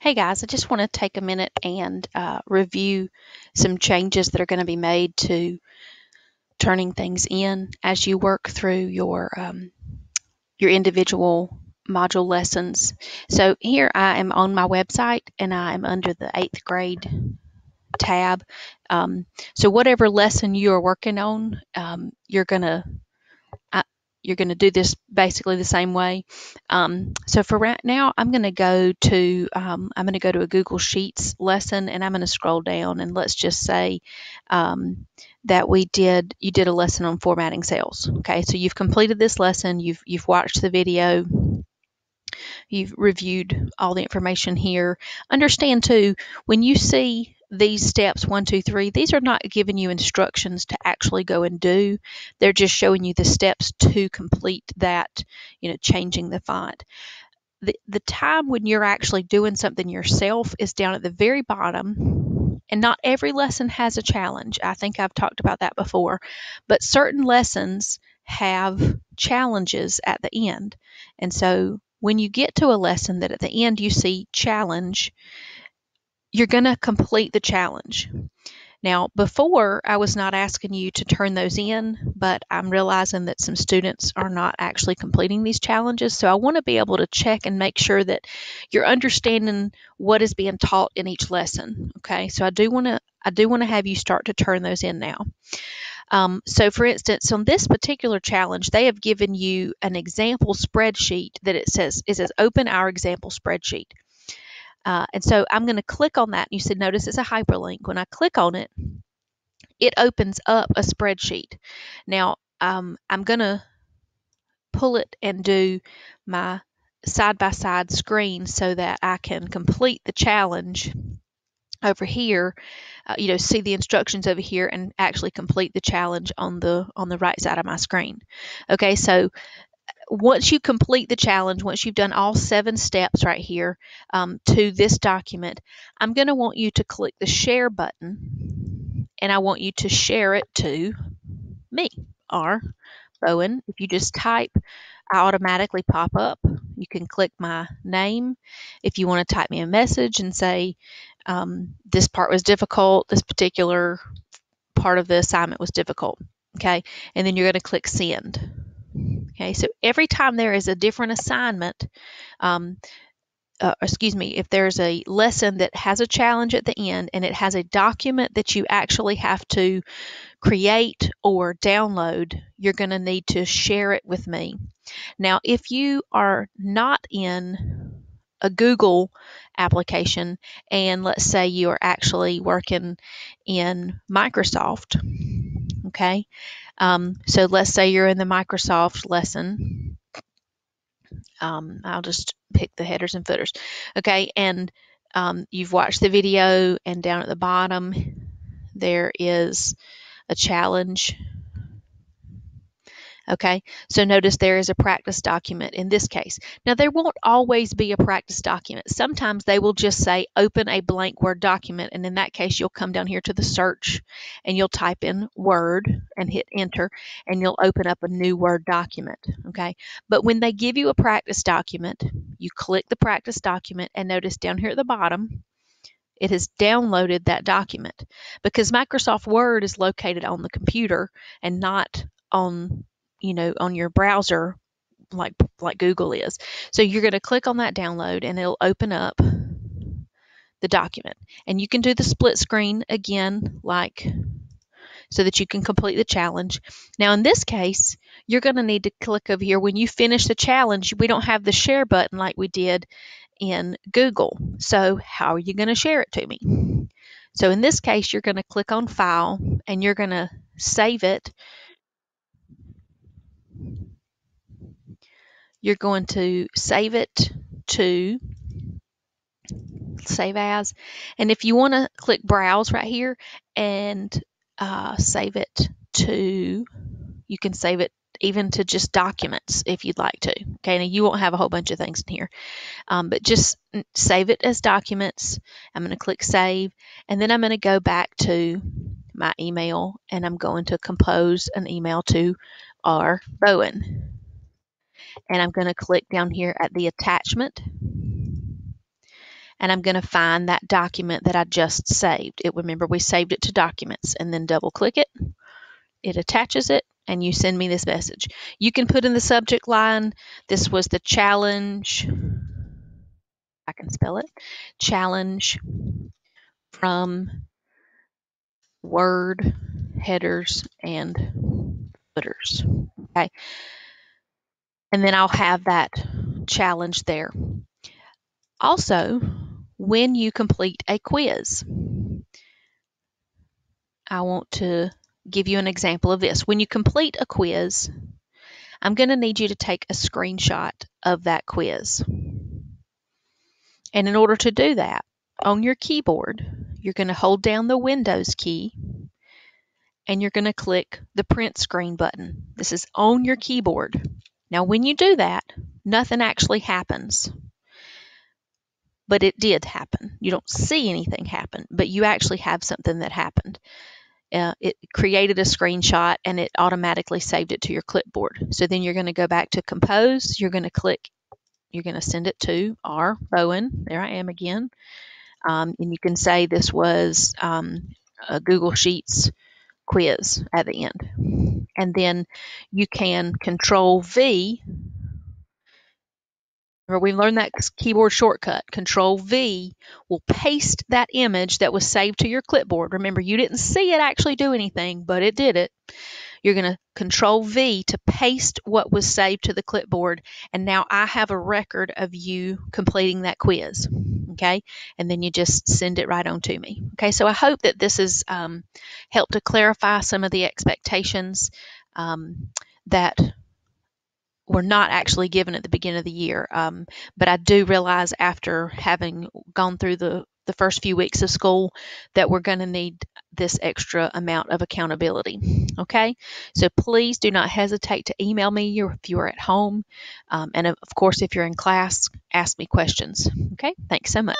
Hey guys, I just want to take a minute and review some changes that are going to be made to turning things in as you work through your individual module lessons. So here I am on my website and I am under the 8th grade tab. So whatever lesson you are working on, you're going to do this basically the same way. So for right now, I'm going to go to a Google Sheets lesson, and I'm going to scroll down, and let's just say that you did a lesson on formatting cells. Okay, so you've completed this lesson, you've watched the video, you've reviewed all the information here. Understand too, when you see these steps 1, 2, 3, these are not giving you instructions to actually go and do. They're just showing you the steps to complete that, changing the font. The time when you're actually doing something yourself is down at the very bottom, and not every lesson has a challenge. I think I've talked about that before, but certain lessons have challenges at the end. And so when you get to a lesson that at the end you see challenge, you're going to complete the challenge. Now, before, I was not asking you to turn those in, but I'm realizing that some students are not actually completing these challenges. So I want to be able to check and make sure that you're understanding what is being taught in each lesson. Okay, so I do want to have you start to turn those in now. So for instance, on this particular challenge, they have given you an example spreadsheet that it says open our example spreadsheet. And so I'm going to click on that. You should notice it's a hyperlink. When I click on it, it opens up a spreadsheet. Now, I'm going to pull it and do my side-by-side screen so that I can complete the challenge over here, see the instructions over here and actually complete the challenge on the right side of my screen. Okay, so once you complete the challenge, once you've done all 7 steps right here to this document, I'm going to want you to click the share button, and I want you to share it to me, R. Bowen. If you just type, I automatically pop up. You can click my name. If you want to type me a message and say, this part was difficult, this particular part of the assignment was difficult, okay? And then you're going to click send. Okay, so every time there is a different assignment, if there's a lesson that has a challenge at the end and it has a document that you actually have to create or download, you're going to need to share it with me. Now, if you are not in a Google application and let's say you are actually working in Microsoft, okay, so let's say you're in the Microsoft lesson. I'll just pick the headers and footers. Okay, and you've watched the video, and down at the bottom there is a challenge. Okay, so notice there is a practice document in this case. Now, there won't always be a practice document. Sometimes they will just say open a blank Word document, and in that case you'll come down here to the search and you'll type in Word and hit enter, and you'll open up a new Word document. Okay, but when they give you a practice document, you click the practice document, and notice down here at the bottom it has downloaded that document, because Microsoft Word is located on the computer and not on on your browser like Google is. So you're going to click on that download and it'll open up the document. And you can do the split screen again, so that you can complete the challenge. Now in this case, you're going to need to click over here. When you finish the challenge, we don't have the share button like we did in Google. So how are you going to share it to me? So in this case, you're going to click on File and you're going to save it. You're going to save it to Save As. And if you want to click Browse right here and save it to, you can save it even to just documents if you'd like to. Okay, now you won't have a whole bunch of things in here, but just save it as documents. I'm going to click Save, and then I'm going to go back to my email, and I'm going to compose an email to R. Bowen. And I'm going to click down here at the attachment, and I'm going to find that document that I just saved. Remember, we saved it to documents, and then double click it. It attaches it, and you send me this message. You can put in the subject line, this was the challenge, I can spell it, challenge from Word headers and footers. Okay. And then I'll have that challenge there. Also, when you complete a quiz, I want to give you an example of this. When you complete a quiz, I'm going to need you to take a screenshot of that quiz. And in order to do that, on your keyboard, you're going to hold down the Windows key and you're going to click the print screen button. This is on your keyboard. Now, when you do that, nothing actually happens. But it did happen. You don't see anything happen, but you actually have something that happened. It created a screenshot and it automatically saved it to your clipboard. So then you're going to go back to Compose. You're going to click, you're going to send it to R. Bowen. There I am again. And you can say this was a Google Sheets quiz at the end. And then you can Control V. Remember, we learned that keyboard shortcut. Control V will paste that image that was saved to your clipboard. Remember, you didn't see it actually do anything, but it did it. You're going to Control V to paste what was saved to the clipboard, and now I have a record of you completing that quiz. Okay, and then you just send it right on to me. Okay, so I hope that this has helped to clarify some of the expectations that were not actually given at the beginning of the year. But I do realize after having gone through the first few weeks of school that we're going to need this extra amount of accountability. Okay, so please do not hesitate to email me if you are at home. And of course, if you're in class, ask me questions. Okay, thanks so much.